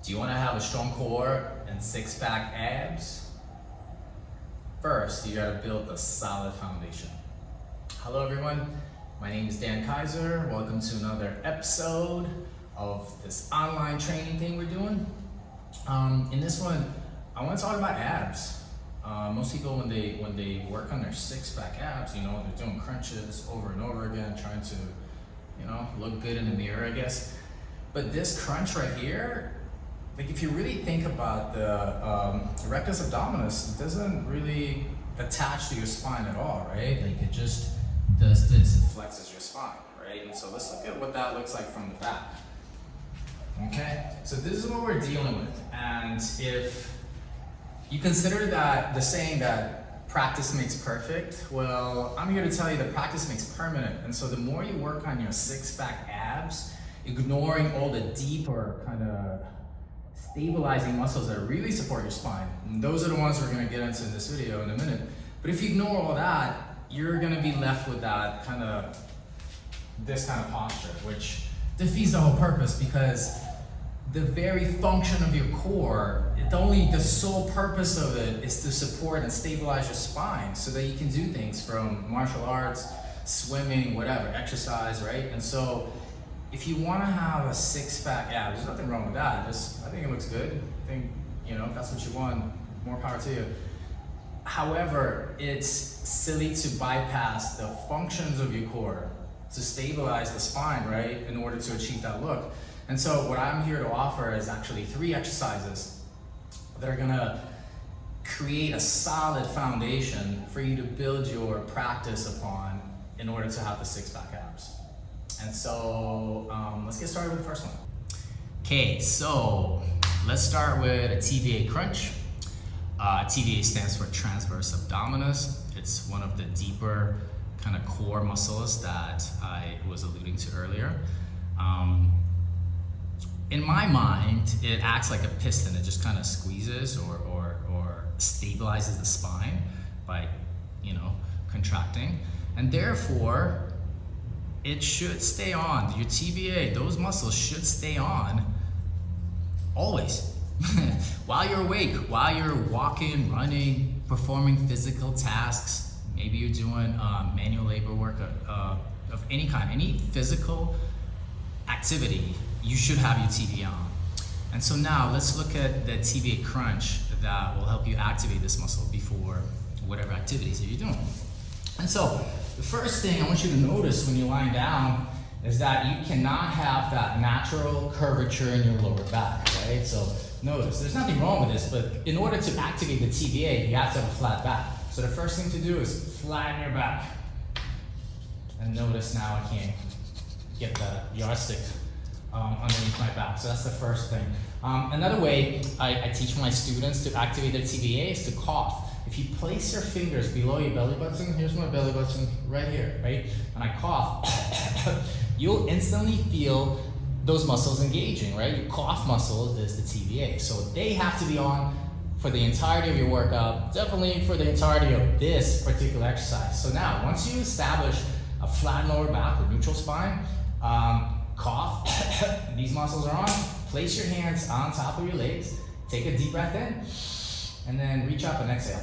Do you want to have a strong core and six-pack abs? First, you gotta build a solid foundation. Hello everyone, my name is Dan Kayser. Welcome to another episode of this online training thing we're doing. In this one, I want to talk about abs. Most people, when they work on their six-pack abs, they're doing crunches over and over again, trying to, look good in the mirror, I guess. But this crunch right here, like if you really think about the rectus abdominis, it doesn't really attach to your spine at all, right? Like it just does this, it flexes your spine, right? And so let's look at what that looks like from the back. Okay, so this is what we're dealing with. And if you consider that the saying that practice makes perfect, well, I'm here to tell you that practice makes permanent. And so the more you work on your six-pack abs, ignoring all the deeper kind of stabilizing muscles that really support your spine, and those are the ones we're going to get into in this video in a minute. But if you ignore all that, you're going to be left with that this kind of posture, which defeats the whole purpose, because the very function of your core, the sole purpose of it is to support and stabilize your spine so that you can do things from martial arts, swimming, whatever, exercise, right? And so if you want to have a six-pack ab, there's nothing wrong with that. I think it looks good. I think, if that's what you want, more power to you. However, it's silly to bypass the functions of your core to stabilize the spine, right, in order to achieve that look. And so what I'm here to offer is actually 3 exercises that are gonna create a solid foundation for you to build your practice upon in order to have the six-pack abs. And so let's get started with the first one. Okay, so let's start with a TVA Crunch. TVA stands for transverse abdominis. It's one of the deeper kind of core muscles that I was alluding to earlier. In my mind, it acts like a piston. It just kind of squeezes or stabilizes the spine by, contracting. And therefore, it should stay on. Your TVA, those muscles should stay on always. While you're awake, while you're walking, running, performing physical tasks, maybe you're doing manual labor work of any kind, any physical activity, you should have your TVA on. And so now let's look at the TVA Crunch that will help you activate this muscle before whatever activities that you're doing. And so the first thing I want you to notice when you're lying down is that you cannot have that natural curvature in your lower back, right? So notice, there's nothing wrong with this, but in order to activate the TVA, you have to have a flat back. So the first thing to do is flatten your back. And notice now I can't get the yardstick underneath my back. So that's the first thing. Another way I teach my students to activate their TVA is to cough. If you place your fingers below your belly button, here's my belly button right here, right? And I cough, you'll instantly feel those muscles engaging, right? Your cough muscle is the TVA. So they have to be on for the entirety of your workout, definitely for the entirety of this particular exercise. So now, once you establish a flat lower back or neutral spine, cough, these muscles are on, place your hands on top of your legs, take a deep breath in, and then reach up and exhale.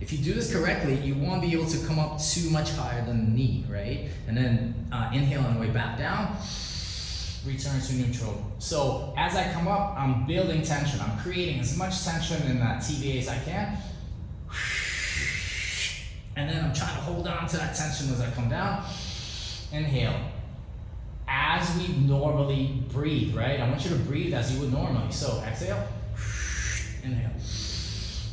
If you do this correctly, you won't be able to come up too much higher than the knee, right? And then inhale on the way back down, return to neutral. So as I come up, I'm building tension. I'm creating as much tension in that TVA as I can. And then I'm trying to hold on to that tension as I come down. Inhale. As we normally breathe, right? I want you to breathe as you would normally. So exhale, inhale.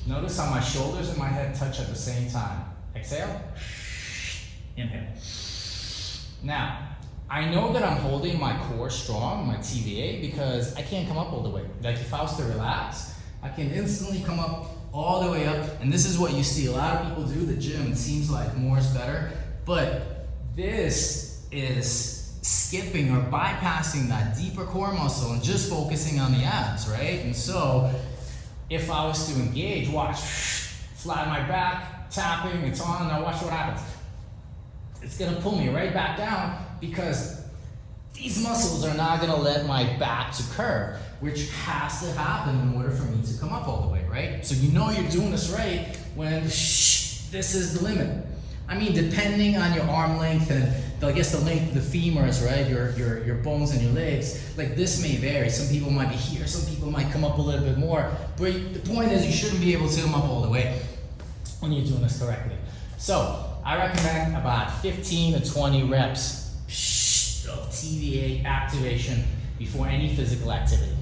Notice how my shoulders and my head touch at the same time. Exhale, inhale. Now, I know that I'm holding my core strong, my TVA, because I can't come up all the way. Like if I was to relax, I can instantly come up all the way up. And this is what you see a lot of people do at the gym. It seems like more is better, but this is skipping or bypassing that deeper core muscle and just focusing on the abs, right? And so if I was to engage, watch, flat my back, tapping, it's on, now watch what happens. It's gonna pull me right back down because these muscles are not gonna let my back to curve, which has to happen in order for me to come up all the way, right? So you know you're doing this right when this is the limit. I mean, depending on your arm length and I guess the length of the femurs, right? Your bones and your legs, like this may vary. Some people might be here, some people might come up a little bit more. But the point is you shouldn't be able to come up all the way when you're doing this correctly. So I recommend about 15 to 20 reps of TVA activation before any physical activity.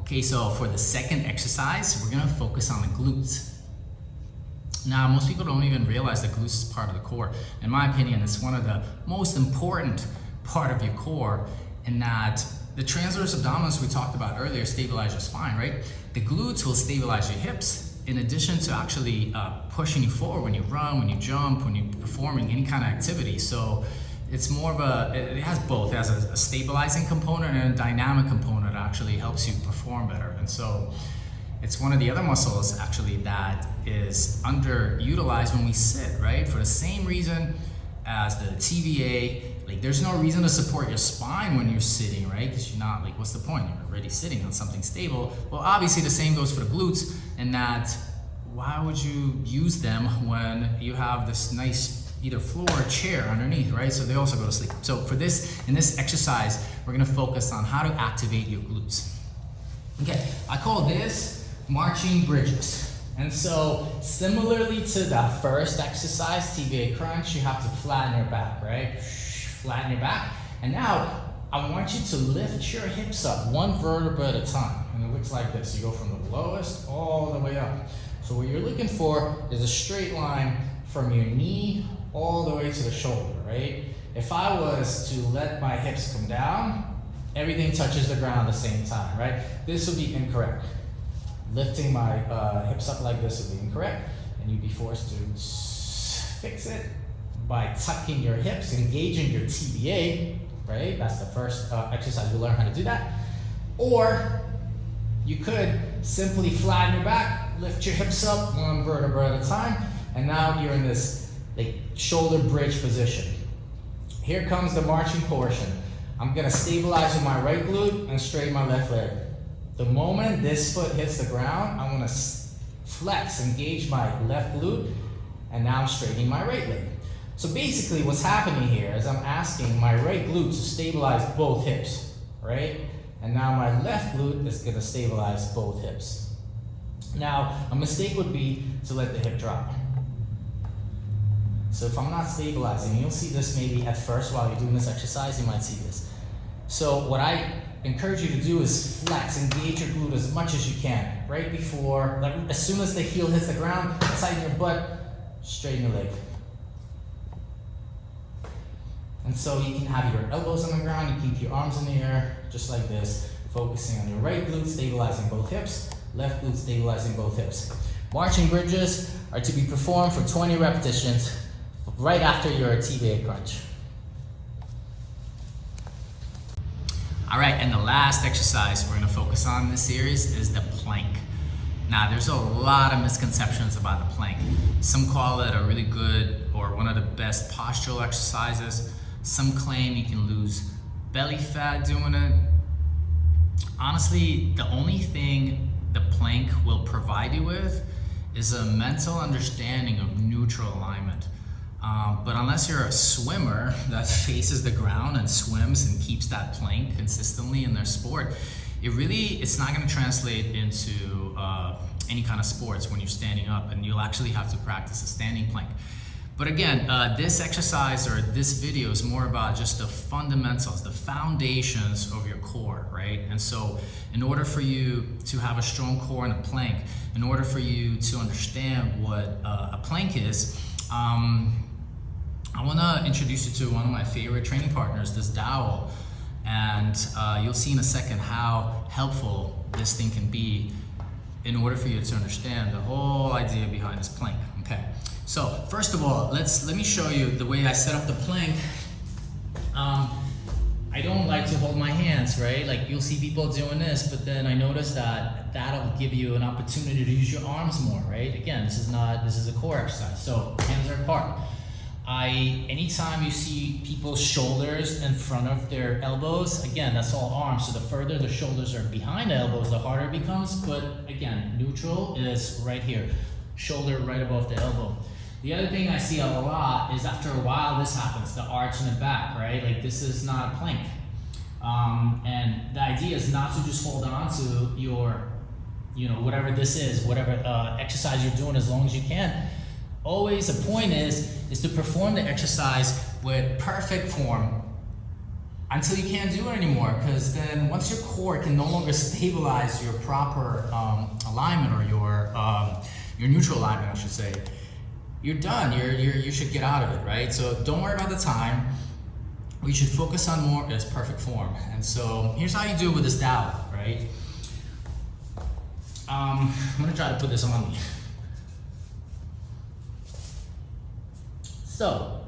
Okay, so for the second exercise, we're gonna focus on the glutes. Now, most people don't even realize that glutes is part of the core. In my opinion, it's one of the most important part of your core, in that the transverse abdominis we talked about earlier stabilize your spine, right? The glutes will stabilize your hips, in addition to actually pushing you forward when you run, when you jump, when you're performing any kind of activity. So it's more of it has both. It has a stabilizing component and a dynamic component that actually helps you perform better. And so it's one of the other muscles actually that is underutilized when we sit, right? For the same reason as the TVA, like there's no reason to support your spine when you're sitting, right? Because you're not, like, what's the point? You're already sitting on something stable. Well, obviously the same goes for the glutes, in that why would you use them when you have this nice either floor or chair underneath, right? So they also go to sleep. So for this, in this exercise, we're gonna focus on how to activate your glutes. Okay, I call this marching bridges. And so similarly to the first exercise, TVA Crunch, you have to flatten your back, right? Flatten your back. And now I want you to lift your hips up one vertebra at a time. And it looks like this. You go from the lowest all the way up. So what you're looking for is a straight line from your knee all the way to the shoulder, right? If I was to let my hips come down, everything touches the ground at the same time, right? This would be incorrect. Lifting my hips up like this would be incorrect, and you'd be forced to fix it by tucking your hips, engaging your TVA, right? That's the first exercise you'll learn how to do that. Or you could simply flatten your back, lift your hips up one vertebra at a time, and now you're in this like shoulder bridge position. Here comes the marching portion. I'm gonna stabilize with my right glute and straighten my left leg. The moment this foot hits the ground, I'm gonna flex, engage my left glute, and now I'm straightening my right leg. So basically what's happening here is I'm asking my right glute to stabilize both hips, right? And now my left glute is gonna stabilize both hips. Now, a mistake would be to let the hip drop. So if I'm not stabilizing, you'll see this maybe at first while you're doing this exercise, you might see this. So what I encourage you to do is flex, engage your glute as much as you can. Right before, like as soon as the heel hits the ground, tighten your butt, straighten your leg. And so you can have your elbows on the ground, you can keep your arms in the air, just like this, focusing on your right glute, stabilizing both hips, left glute, stabilizing both hips. Marching bridges are to be performed for 20 repetitions right after your TVA Crunch. All right, and the last exercise we're gonna focus on in this series is the plank. Now, there's a lot of misconceptions about the plank. Some call it a really good or one of the best postural exercises. Some claim you can lose belly fat doing it. Honestly, the only thing the plank will provide you with is a mental understanding of neutral alignment. But unless you're a swimmer that faces the ground and swims and keeps that plank consistently in their sport, it's not going to translate into any kind of sports when you're standing up, and you'll actually have to practice a standing plank. But again, this exercise or this video is more about just the fundamentals, the foundations of your core, right? And so in order for you to have a strong core in a plank, in order for you to understand what a plank is, I want to introduce you to one of my favorite training partners, this dowel, and you'll see in a second how helpful this thing can be in order for you to understand the whole idea behind this plank. Okay, so first of all, let me show you the way I set up the plank. I don't like to hold my hands, right? Like you'll see people doing this, but then I noticed that that'll give you an opportunity to use your arms more, right? Again, this is a core exercise, so hands are apart. Anytime you see people's shoulders in front of their elbows, again, that's all arms. So the further the shoulders are behind the elbows, the harder it becomes. But again, neutral is right here, shoulder right above the elbow. The other thing I see a lot is after a while, this happens, the arch in the back, right? Like this is not a plank. And the idea is not to just hold on to your, whatever this is, whatever exercise you're doing as long as you can. Always the point is to perform the exercise with perfect form until you can't do it anymore, because then once your core can no longer stabilize your proper alignment, or your neutral alignment, I should say, you're done. You should get out of it, right? So don't worry about the time. What you should focus on more is perfect form. And so here's how you do it with this dowel, right? I'm gonna try to put this on me. So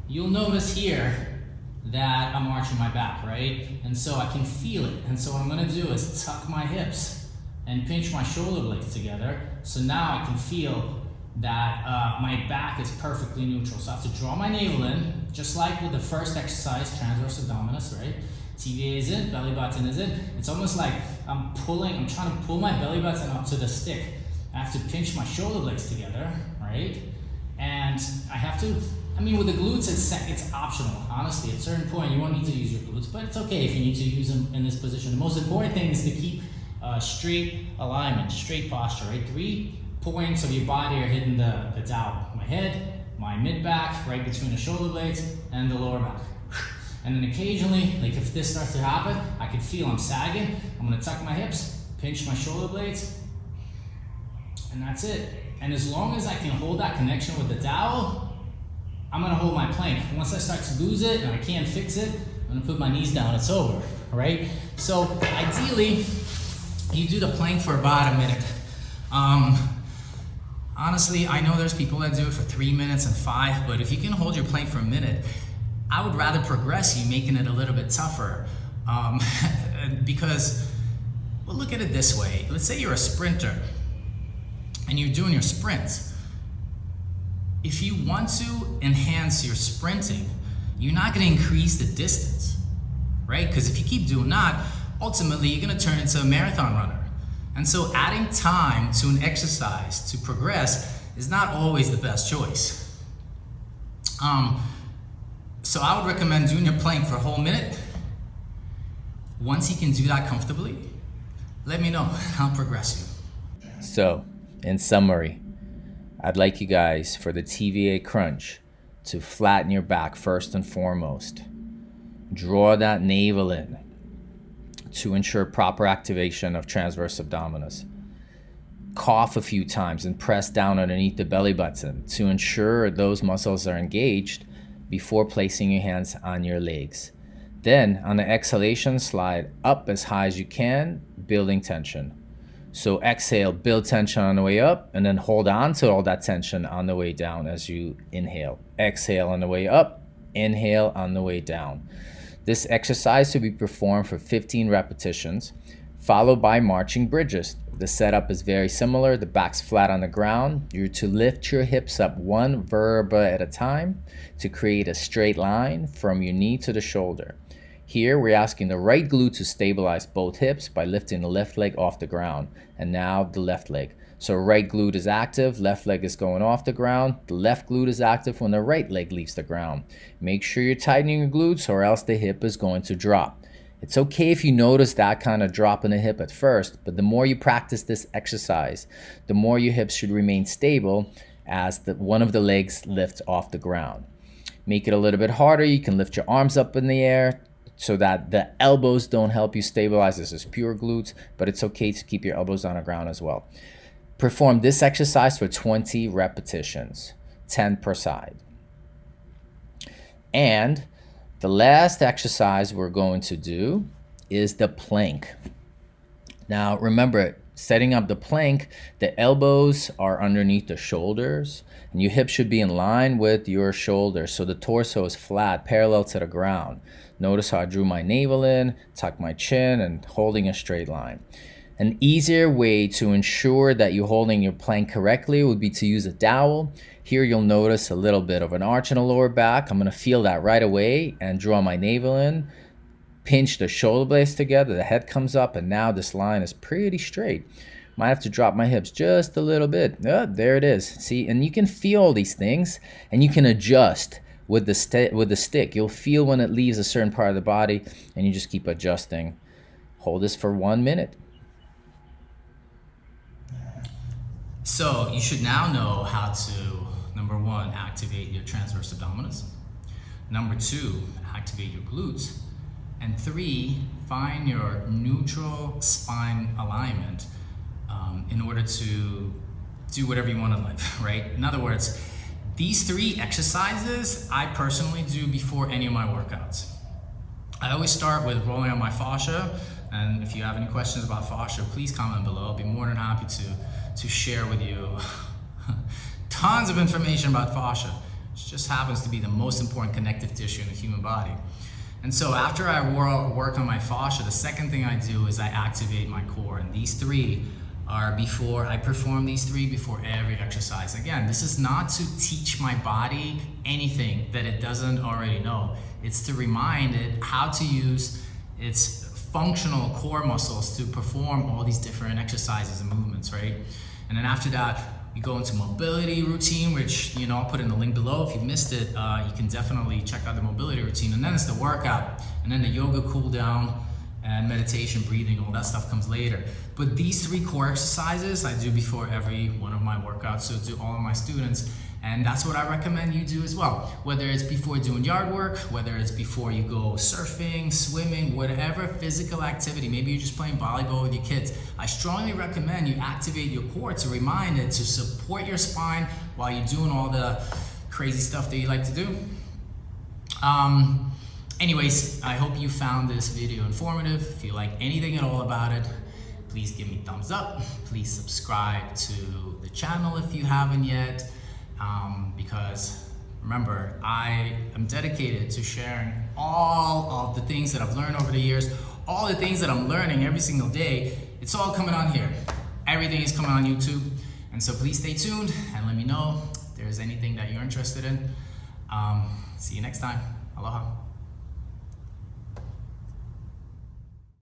you'll notice here that I'm arching my back, right? And so I can feel it. And so what I'm gonna do is tuck my hips and pinch my shoulder blades together. So now I can feel that my back is perfectly neutral. So I have to draw my navel in, just like with the first exercise, transverse abdominis, right? TVA is in, belly button is in. It's almost like I'm trying to pull my belly button up to the stick. I have to pinch my shoulder blades together, right? And I have to, with the glutes, it's optional. Honestly, at a certain point, you won't need to use your glutes, but it's okay if you need to use them in this position. The most important thing is to keep straight alignment, straight posture, right? 3 points of your body are hitting the dowel. My head, my mid-back, right between the shoulder blades, and the lower back. And then occasionally, like if this starts to happen, I can feel I'm sagging. I'm gonna tuck my hips, pinch my shoulder blades, and that's it. And as long as I can hold that connection with the dowel, I'm gonna hold my plank. Once I start to lose it and I can't fix it, I'm gonna put my knees down, it's over, right? So ideally, you do the plank for about a minute. Honestly, I know there's people that do it for 3 minutes and 5, but if you can hold your plank for a minute, I would rather progress you, making it a little bit tougher. Because, well, look at it this way. Let's say you're a sprinter and you're doing your sprints. If you want to enhance your sprinting, you're not gonna increase the distance, right? Because if you keep doing that, ultimately you're gonna turn into a marathon runner. And so adding time to an exercise to progress is not always the best choice. So I would recommend doing your plank for a whole minute. Once you can do that comfortably, let me know, I'll progress you. So, in summary, I'd like you guys for the TVA Crunch to flatten your back first and foremost. Draw that navel in to ensure proper activation of transverse abdominis. Cough a few times and press down underneath the belly button to ensure those muscles are engaged before placing your hands on your legs. Then on the exhalation, slide up as high as you can, building tension. So exhale, build tension on the way up, and then hold on to all that tension on the way down as you inhale. Exhale on the way up, inhale on the way down. This exercise to be performed for 15 repetitions, followed by marching bridges. The setup is very similar. The back's flat on the ground. You're to lift your hips up one vertebra at a time to create a straight line from your knee to the shoulder. Here, we're asking the right glute to stabilize both hips by lifting the left leg off the ground. And now the left leg. So right glute is active, left leg is going off the ground. The left glute is active when the right leg leaves the ground. Make sure you're tightening your glutes or else the hip is going to drop. It's okay if you notice that kind of drop in the hip at first, but the more you practice this exercise, the more your hips should remain stable as one of the legs lifts off the ground. Make it a little bit harder. You can lift your arms up in the air so that the elbows don't help you stabilize. This is pure glutes, but it's okay to keep your elbows on the ground as well. Perform this exercise for 20 repetitions, 10 per side. And the last exercise we're going to do is the plank. Now remember, setting up the plank, the elbows are underneath the shoulders and your hips should be in line with your shoulders. So the torso is flat, parallel to the ground. Notice how I drew my navel in, tucked my chin, and holding a straight line. An easier way to ensure that you're holding your plank correctly would be to use a dowel. Here you'll notice a little bit of an arch in the lower back. I'm going to feel that right away and draw my navel in. Pinch the shoulder blades together, the head comes up, and now this line is pretty straight. Might have to drop my hips just a little bit. Oh, there it is. See, and you can feel all these things, and you can adjust with the stick. You'll feel when it leaves a certain part of the body, and you just keep adjusting. Hold this for 1 minute. So you should now know how to, number 1, activate your transverse abdominis. Number 2, activate your glutes. And 3, find your neutral spine alignment in order to do whatever you want in life, right? In other words, these 3 exercises I personally do before any of my workouts. I always start with rolling out my fascia, and if you have any questions about fascia, please comment below. I'll be more than happy to share with you tons of information about fascia. It just happens to be the most important connective tissue in the human body. And so after I work on my fascia, the second thing I do is I activate my core. And these 3 are before I perform these 3 before every exercise. Again, this is not to teach my body anything that it doesn't already know. It's to remind it how to use its functional core muscles to perform all these different exercises and movements, right? And then after that, we go into mobility routine, which, I'll put in the link below. If you missed it, you can definitely check out the mobility routine. And then it's the workout, and then the yoga cool down, and meditation, breathing, all that stuff comes later. But these 3 core exercises I do before every one of my workouts, so to all of my students. And that's what I recommend you do as well. Whether it's before doing yard work, whether it's before you go surfing, swimming, whatever physical activity, maybe you're just playing volleyball with your kids, I strongly recommend you activate your core to remind it to support your spine while you're doing all the crazy stuff that you like to do. Anyways, I hope you found this video informative. If you like anything at all about it, please give me a thumbs up. Please subscribe to the channel if you haven't yet. Because remember, I am dedicated to sharing all of the things that I've learned over the years, all the things that I'm learning every single day. It's all coming on here. Everything is coming on YouTube. And so please stay tuned and let me know if there's anything that you're interested in. See you next time. Aloha.